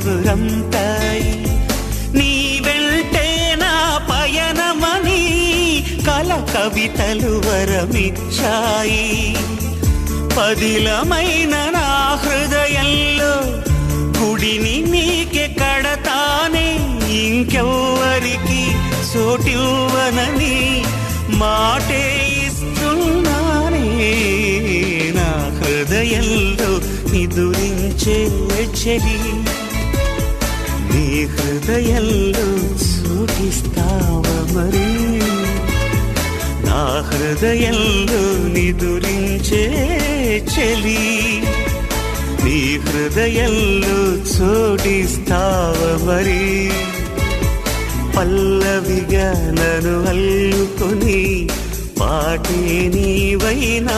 కబురంతాయి. నీ వెంటే నా పయనమని కల కవితలు వరమిచ్చాయి. పదిలమైన నా హృదయంలో గుడిని నీకే కడతానే, ఇంకెవ్వరికి చోటివ్వనని మాటే ఇస్తున్నానే. నా హృదయంలో నిదురించే చెలి, నీ హృదయంలో చోటిస్తావా మరి? నా హృదయంలో నిదురించే చెలి, నీ హృదయంలో చోటిస్తావా మరి? పల్లవిగా నన్ను అల్లుకొని పాటే నీవైనా